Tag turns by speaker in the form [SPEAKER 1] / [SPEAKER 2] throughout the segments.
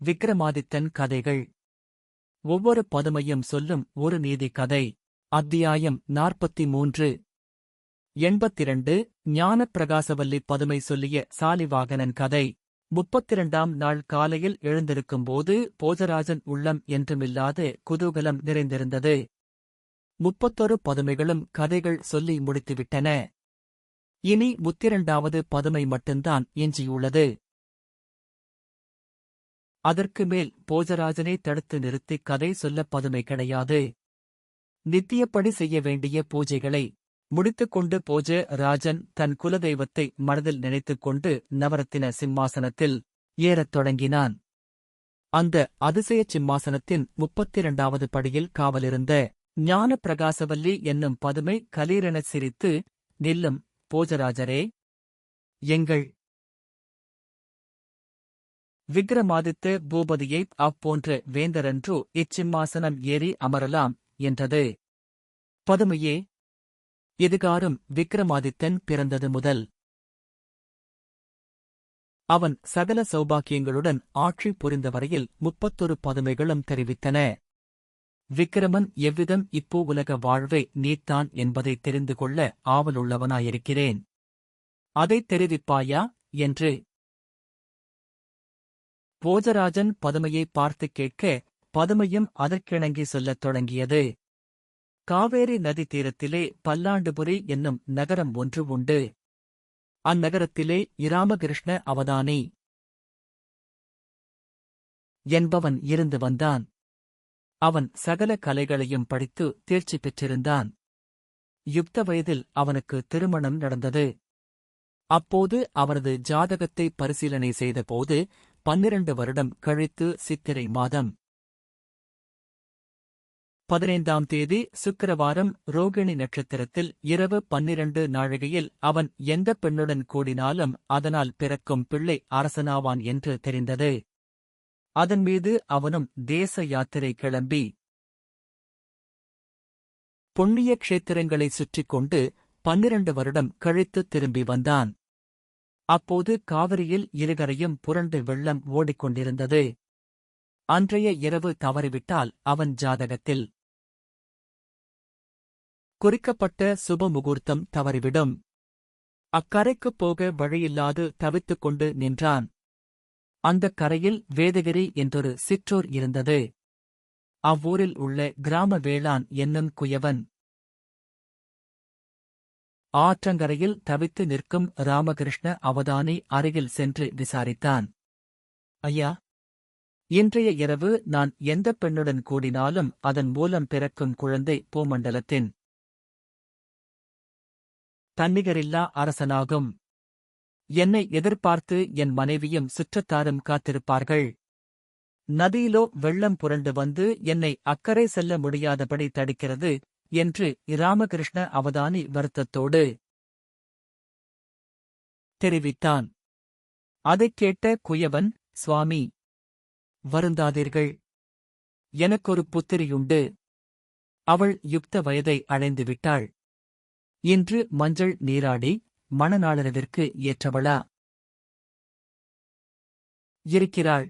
[SPEAKER 1] விக்ரமாதித்தன் கதைகள். ஒவ்வொரு பதுமையும் சொல்லும் ஒரு நீதி கதை. அத்தியாயம் 43. 82. ஞானப்பிரகாசவல்லி பதுமை சொல்லிய சாலிவாகனன் கதை. 32ஆம் நாள் காலையில் எழுந்திருக்கும்போது போஜராஜன் உள்ளம் என்றுமில்லாத குதூகலம் நிறைந்திருந்தது. 31 பதுமைகளும் கதைகள் சொல்லி முடித்துவிட்டன. இனி 32வது பதுமை மட்டும்தான் எஞ்சியுள்ளது. அதற்கு மேல் போஜராஜனை தடுத்து நிறுத்தி கதை சொல்ல பதுமை கிடையாது. நித்தியப்படி செய்ய வேண்டிய பூஜைகளை முடித்துக் கொண்டு போஜ ராஜன் தன் குலதெய்வத்தை மனதில் நினைத்துக் கொண்டு நவரத்தின சிம்மாசனத்தில் ஏறத் தொடங்கினான். அந்த அதிசயச் சிம்மாசனத்தின் 32வது படியில் காவலிருந்த ஞானப்பிரகாசவல்லி என்னும் பதுமை கலீரெனச் சிரித்து, "நில்லும் போஜராஜரே, எங்கள் விக்ரமாதித்த பூபதியை அப்போன்ற வேந்தரன்றோ இச்சிம்மாசனம் ஏறி அமரலாம்" என்றது. பதுமையே, எதுகாரும் விக்ரமாதித்தன் பிறந்தது முதல் அவன் சகல சௌபாக்கியங்களுடன் ஆட்சி புரிந்த வரையில் 31 பதுமைகளும் தெரிவித்தன. விக்கிரமன் எவ்விதம் இப்போ உலக வாழ்வை நீத்தான் என்பதை தெரிந்து கொள்ள ஆவலுள்ளவனாயிருக்கிறேன். அதைத் தெரிவிப்பாயா என்று போஜராஜன் பதுமையை பார்த்துக் கேட்க, பதுமையும் அதற்கிணங்கி சொல்லத் தொடங்கியது. காவேரி நதி தீரத்திலே பல்லாண்டுபுரி என்னும் நகரம் ஒன்று உண்டு. அந்நகரத்திலே இராமகிருஷ்ண அவதானி என்பவன் இருந்து வந்தான். அவன் சகல கலைகளையும் படித்து தேர்ச்சி பெற்றிருந்தான். யுக்த வயதில் அவனுக்கு திருமணம் நடந்தது. அப்போது அவரது ஜாதகத்தை பரிசீலனை செய்தபோது 12 வருடம் கழித்து சித்திரை மாதம் 15ஆம் தேதி சுக்கிரவாரம் ரோகிணி நட்சத்திரத்தில் இரவு 12 நாழிகையில் அவன் எந்தப் பெண்ணுடன் கூடினாலும் அதனால் பிறக்கும் பிள்ளை அரசனாவான் என்று தெரிந்தது. அதன் மீது அவனும் தேச யாத்திரை கிளம்பி புண்ணிய க்ஷேத்திரங்களைச் சுற்றிக் கொண்டு 12 வருடம் கழித்து திரும்பி வந்தான். அப்போது காவிரியில் இருகரையும் புரண்டு வெள்ளம் ஓடிக்கொண்டிருந்தது. அன்றைய இரவு தவறிவிட்டால் அவன் ஜாதகத்தில் குறிக்கப்பட்ட சுப முகூர்த்தம் தவறிவிடும். அக்கரைக்குப் போக வழியில்லாது தவித்துக் கொண்டு நின்றான். அந்தக் கரையில் வேதகிரி என்றொரு சிற்றூர் இருந்தது. அவ்வூரில் உள்ள கிராம வேளான் என்னும் குயவன் ஆற்றங்கரையில் தவித்து நிற்கும் ராமகிருஷ்ண அவதானி அருகில் சென்று விசாரித்தான். "ஐயா, இன்றைய இரவு நான் எந்தப் பெண்ணுடன் கூடினாலும் அதன் மூலம் பிறக்கும் குழந்தை பூமண்டலத்தின் தன்னிகரில்லா அரசனாகும். என்னை எதிர்பார்த்து என் மனைவியும் சுற்றத்தாரும் காத்திருப்பார்கள். நதியிலோ வெள்ளம் புரண்டு வந்து என்னை அக்கறை செல்ல முடியாதபடி தடுக்கிறது" என்று இராமகிருஷ்ண அவதானி வருத்தத்தோடு தெரிவித்தான். அதைக் கேட்ட குயவன், "சுவாமி, வருந்தாதீர்கள். எனக்கொரு புத்திரியுண்டு. அவள் யுக்த வயதை அடைந்துவிட்டாள். இன்று மஞ்சள் நீராடி மணநாளரவிற்கு ஏற்றவளா இருக்கிறாள்.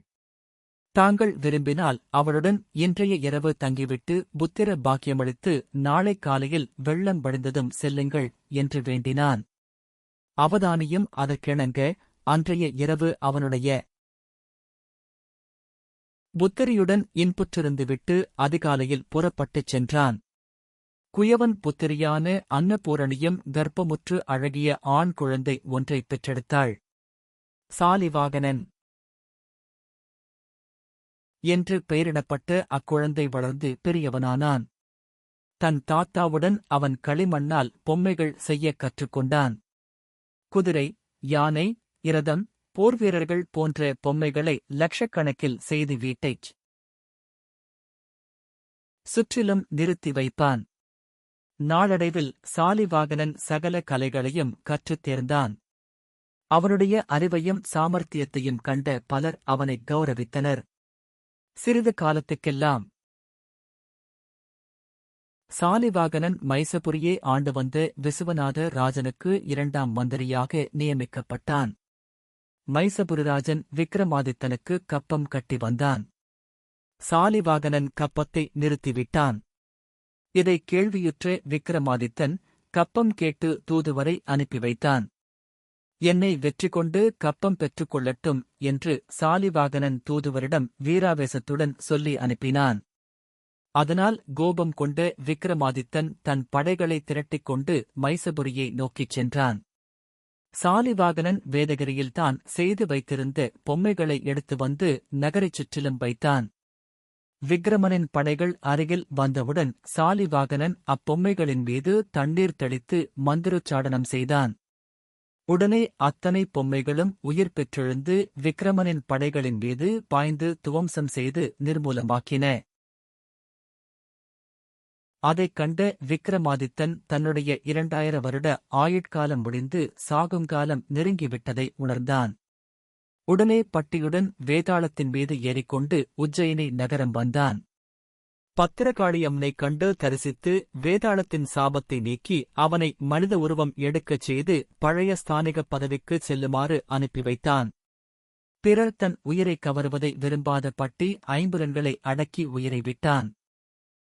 [SPEAKER 1] தாங்கள் விரும்பினால் அவளுடன் இன்றைய இரவு தங்கிவிட்டு புத்திர பாக்கியமளித்து நாளை காலையில் வெள்ளம் வடிந்ததும் செல்லுங்கள்" என்று வேண்டினான். அவதானியும் அதற்கிணங்க அன்றைய இரவு அவனுடைய புத்திரியுடன் இன்புற்றிருந்துவிட்டு அதிகாலையில் புறப்பட்டுச் சென்றான். குயவன் புத்திரியான அன்னபூரணியும் கர்ப்பமுற்று அழகிய ஆண் குழந்தை ஒன்றைப் பெற்றெடுத்தாள். சாலிவாகனன் என்று பெயரிடப்பட்ட அக்குழந்தை வளர்ந்து பெரியவனானான். தன் தாத்தாவுடன் அவன் களிமண்ணால் பொம்மைகள் செய்யக் கற்றுக்கொண்டான். குதிரை, யானை, இரதம், போர்வீரர்கள் போன்ற பொம்மைகளை லட்சக்கணக்கில் செய்து வீட்டைச் சுற்றிலும் நிறுத்தி வைப்பான். நாளடைவில் சாலிவாகனன் சகல கலைகளையும் கற்றுத் தேர்ந்தான். அவனுடைய அறிவையும் சாமர்த்தியத்தையும் கண்ட பலர் அவனை கௌரவித்தனர். சிறிது காலத்துக்கெல்லாம் சாலிவாகனன் மைசபுரியே ஆண்டு வந்த விசுவநாத ராஜனுக்கு 2ஆம் மந்திரியாக நியமிக்கப்பட்டான். மைசபுரிராஜன் விக்ரமாதித்தனுக்கு கப்பம் கட்டி வந்தான். சாலிவாகனன் கப்பத்தை நிறுத்திவிட்டான். இதை கேள்வியுற்ற விக்ரமாதித்தன் கப்பம் கேட்டு தூதுவரை அனுப்பி வைத்தான். என்னை வெற்றி கொண்டு கப்பம் பெற்றுக் கொள்ளட்டும் என்று சாலிவாகனன் தூதுவரிடம் வீராவேசத்துடன் சொல்லி அனுப்பினான். அதனால் கோபம் கொண்ட விக்ரமாதித்தன் தன் படைகளை திரட்டிக் கொண்டு மைசபுரியை நோக்கிச் சென்றான். சாலிவாகனன் வேதகிரியில்தான் செய்து வைத்திருந்த பொம்மைகளை எடுத்து வந்து நகரைச் சுற்றிலும் வைத்தான். விக்ரமனின் படைகள் அருகில் வந்தவுடன் சாலிவாகனன் அப்பொம்மைகளின் மீது தண்ணீர் தெளித்து மந்திரோச்சாடனம் செய்தான். உடனே அத்தனை பொம்மைகளும் உயிர் பெற்றெழுந்து விக்ரமனின் படைகளின் மீது பாய்ந்து துவம்சம் செய்து நிர்மூலமாக்கின. அதைக் கண்ட விக்ரமாதித்தன் தன்னுடைய 2000 வருட ஆயுட்காலம் முடிந்து சாகுங்காலம் நெருங்கிவிட்டதை உணர்ந்தான். உடனே பட்டியுடன் வேதாளத்தின் மீது ஏறிக்கொண்டு உஜ்ஜயினி நகரம் வந்தான். பத்திரகாளியம்மனைக் கண்டு தரிசித்து வேதாளத்தின் சாபத்தை நீக்கி அவனை மனித உருவம் எடுக்கச் செய்து பழைய ஸ்தானிக பதவிக்கு செல்லுமாறு அனுப்பி வைத்தான். பிறர் தன் உயிரை கவருவதை விரும்பாத பட்டி 5 புலன்களை அடக்கி உயிரை விட்டான்.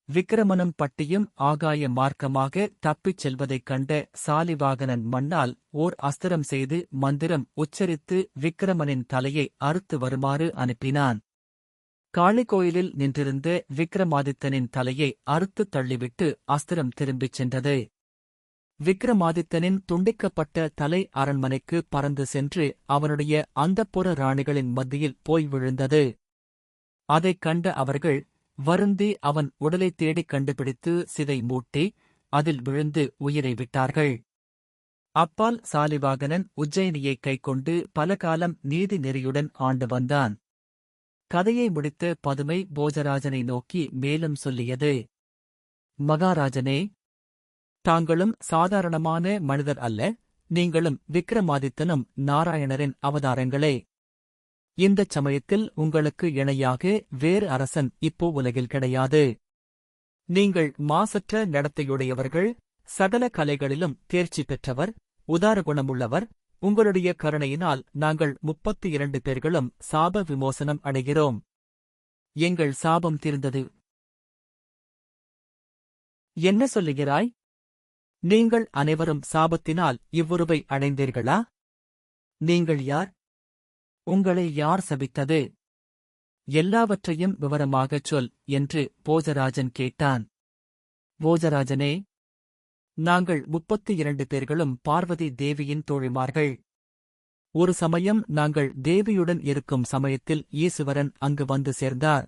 [SPEAKER 1] விக்ரமனும் பட்டியும் ஆகாய மார்க்கமாக தப்பிச் செல்வதைக் கண்ட சாலிவாகனன் மண்ணால் ஓர் அஸ்திரம் செய்து மந்திரம் உச்சரித்து விக்ரமனின் தலையை அறுத்து வருமாறு அனுப்பினான். காளிகோயிலில் நின்றிருந்த விக்ரமாதித்தனின் தலையை அறுத்துத் தள்ளிவிட்டு அஸ்திரம் திரும்பிச் சென்றது. விக்ரமாதித்தனின் துண்டிக்கப்பட்ட தலை அரண்மனைக்கு பறந்து சென்று அவனுடைய அந்தப்புர ராணிகளின் மத்தியில் போய் விழுந்தது. அதைக் கண்ட அவர்கள் வருந்தி அவன் உடலை தேடிக் கண்டுபிடித்து சிதை மூட்டி அதில் விழுந்து உயிரை விட்டார்கள். அப்பால் சாலிவாகனன் உஜ்ஜயினியைக் கைக்கொண்டு பல காலம் நீதி நெறியுடன் ஆண்டு வந்தான். கதையை முடித்த பதுமை போஜராஜனை நோக்கி மேலும் சொல்லியது. மகாராஜனே, தாங்களும் சாதாரணமான மனிதர் அல்ல. நீங்களும் விக்ரமாதித்தனும் நாராயணரின் அவதாரங்களே. இந்தச் சமயத்தில் உங்களுக்கு இணையாக வேறு அரசன் இப்போ உலகில் கிடையாது. நீங்கள் மாசற்ற நடத்தையுடையவர்கள், சகல கலைகளிலும் தேர்ச்சி பெற்றவர், உதார குணமுள்ளவர். உங்களுடைய கருணையினால் நாங்கள் 32 பேர்களும் சாப விமோசனம் அடைகிறோம். எங்கள் சாபம் தீர்ந்தது. என்ன சொல்லுகிறாய்? நீங்கள் அனைவரும் சாபத்தினால் இவ்வுருவை அடைந்தீர்களா? நீங்கள் யார்? உங்களை யார் சபித்தது? எல்லாவற்றையும் விவரமாகச் சொல் என்று போஜராஜன் கேட்டான். போஜராஜனே, நாங்கள் 32 பேர்களும் பார்வதி தேவியின் தோழிமார்கள். ஒரு சமயம் நாங்கள் தேவியுடன் இருக்கும் சமயத்தில் ஈசுவரன் அங்கு வந்து சேர்ந்தார்.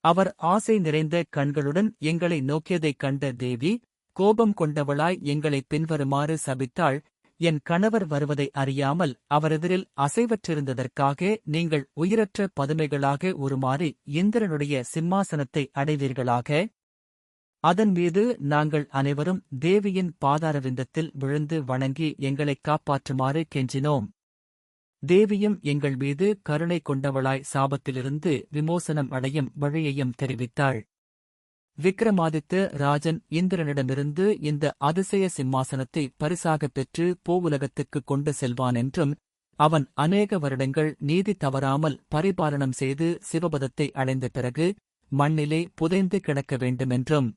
[SPEAKER 1] அவர் ஆசை நிறைந்த கண்களுடன் எங்களை நோக்கியதைக் கண்ட தேவி கோபம் கொண்டவளாய் எங்களை பின்வருமாறு சபித்தாள். என் கணவர் வருவதை அறியாமல் அவரெதிரில் அசைவற்றிருந்ததற்காக நீங்கள் உயிரற்ற பதுமைகளாக உருமாறி இந்திரனுடைய சிம்மாசனத்தை அடைவீர்களாக. அதன் மீது நாங்கள் அனைவரும் தேவியின் பாதாரவிந்தத்தில் விழுந்து வணங்கி எங்களைக் காப்பாற்றுமாறு கெஞ்சினோம். தேவியும் எங்கள் மீது கருணை கொண்டவளாய் சாபத்திலிருந்து விமோசனம் அடையும் வழியையும் தெரிவித்தாள். விக்ரமாதித்த ராஜன் இந்திரனிடமிருந்து இந்த அதிசய சிம்மாசனத்தை பரிசாகப் பெற்று பூவுலகத்துக்குக் கொண்டு செல்வான் என்றும், அவன் அநேக வருடங்கள் நீதி தவறாமல் பரிபாலனம் செய்து சிவபதத்தை அடைந்த பிறகு மண்ணிலே புதைந்து கிடக்க வேண்டுமென்றும்,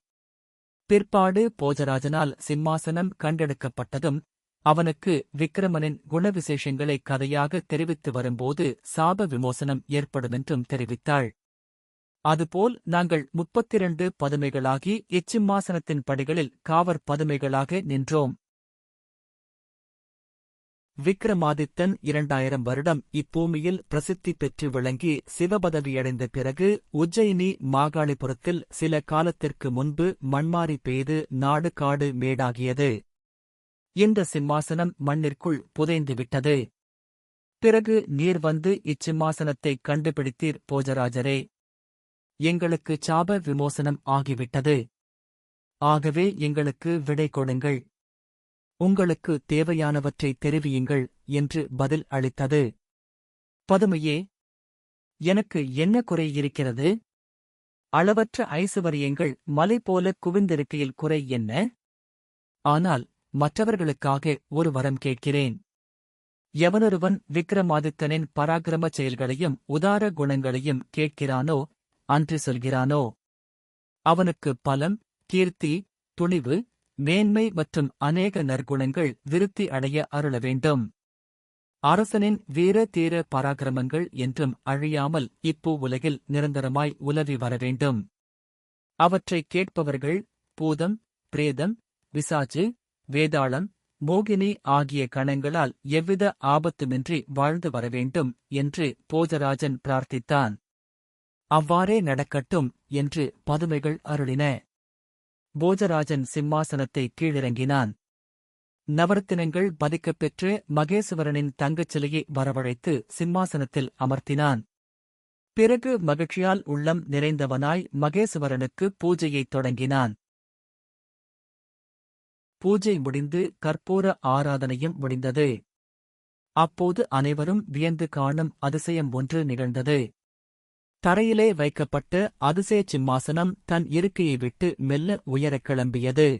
[SPEAKER 1] பிற்பாடு போஜராஜனால் சிம்மாசனம் கண்டெடுக்கப்பட்டதும் அவனுக்கு விக்ரமனின் குணவிசேஷங்களை கதையாக தெரிவித்து வரும்போது சாப விமோசனம் ஏற்படுமென்றும் தெரிவித்தாள். அதுபோல் நாங்கள் 32 பதுமைகளாகி இச்சிம்மாசனத்தின் படிகளில் காவற் பதுமைகளாக நின்றோம். விக்ரமாதித்தன் 2000 வருடம் இப்பூமியில் பிரசித்தி பெற்று விளங்கி சிவபதவியடைந்த பிறகு உஜ்ஜயினி மாகாளிபுரத்தில் சில காலத்திற்கு முன்பு மண்மாரி பெய்து நாடு காடு மேடாகியது. இந்த சிம்மாசனம் மண்ணிற்குள் புதைந்துவிட்டது. பிறகு நீர் வந்து இச்சிம்மாசனத்தைக் கண்டுபிடித்தீர் போஜராஜரே. எங்களுக்கு சாப விமோசனம் ஆகிவிட்டது. ஆகவே எங்களுக்கு விடை கொடுங்கள். உங்களுக்கு தேவையானவற்றை தெரிவியுங்கள் என்று பதில் அளித்தது. பதுமையே, எனக்கு என்ன குறை இருக்கிறது? அளவற்ற ஐசுவரியங்கள் மலை போல குவிந்திருக்கையில் குறை என்ன? ஆனால் மற்றவர்களுக்காக ஒரு வரம் கேட்கிறேன். எவனொருவன் விக்கிரமாதித்தனின் பராக்கிரம செயல்களையும் உதார குணங்களையும் கேட்கிறானோ அன்று சொல்கிறானோ அவனுக்கு பலம், கீர்த்தி, துணிவு, மேன்மை மற்றும் அநேக நற்குணங்கள் விருத்தி அடைய அருள வேண்டும். அரசனின் வீர தீர பராக்கிரமங்கள் என்றும் அழியாமல் இப்பூ உலகில் நிரந்தரமாய் உலவி வரவேண்டும். அவற்றைக் கேட்பவர்கள் பூதம், பிரேதம், பிசாசு, வேதாளம், மோகினி ஆகிய கணங்களால் எவ்வித ஆபத்துமின்றி வாழ்ந்து வரவேண்டும் என்று போஜராஜன் பிரார்த்தித்தான். அவ்வாறே நடக்கட்டும் என்று பதுமைகள் அருளின. போஜராஜன் சிம்மாசனத்தை கீழிறங்கினான். நவரத்தினங்கள் பதிக்கப் பெற்று மகேசுவரனின் தங்கச் சிலையை வரவழைத்து சிம்மாசனத்தில் அமர்த்தினான். பிறகு மகிழ்ச்சியால் உள்ளம் நிறைந்தவனாய் மகேசுவரனுக்கு பூஜையைத் தொடங்கினான். பூஜை முடிந்து கற்பூர ஆராதனையும் முடிந்தது. அப்போது அனைவரும் வியந்து காணும் அதிசயம் ஒன்று நிகழ்ந்தது. தரையிலே வைக்கப்பட்ட அதிசய சிம்மாசனம் தன் இருக்கையை விட்டு மெல்ல உயரக் கிளம்பியது.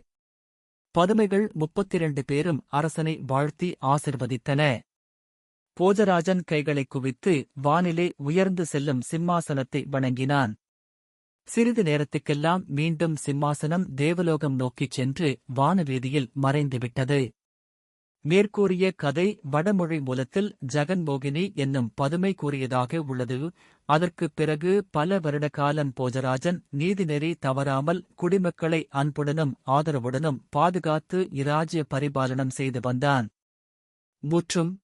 [SPEAKER 1] பதுமைகள் 32 பேரும் அரசனை வாழ்த்தி ஆசிர்வதித்தன. போஜராஜன் கைகளைக் குவித்து வானிலே உயர்ந்து செல்லும் சிம்மாசனத்தை வணங்கினான். சிறிது நேரத்துக்கெல்லாம் மீண்டும் சிம்மாசனம் தேவலோகம் நோக்கிச் சென்று வானவீதியில் மறைந்துவிட்டது. மேற்கூறிய கதை வடமொழி மூலத்தில் ஜெகன்மோகினி என்னும் பதுமை கூறியதாக உள்ளது. அதற்குப் பிறகு பல வருட காலம் போஜராஜன் நீதிநெறி தவறாமல் குடிமக்களை அன்புடனும் ஆதரவுடனும் பாதுகாத்து இராஜ்ய பரிபாலனம் செய்து வந்தான். முற்றும்.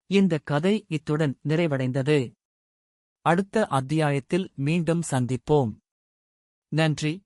[SPEAKER 1] இந்த கதை இத்துடன் நிறைவடைந்தது. அடுத்த அத்தியாயத்தில் மீண்டும் சந்திப்போம். நன்றி.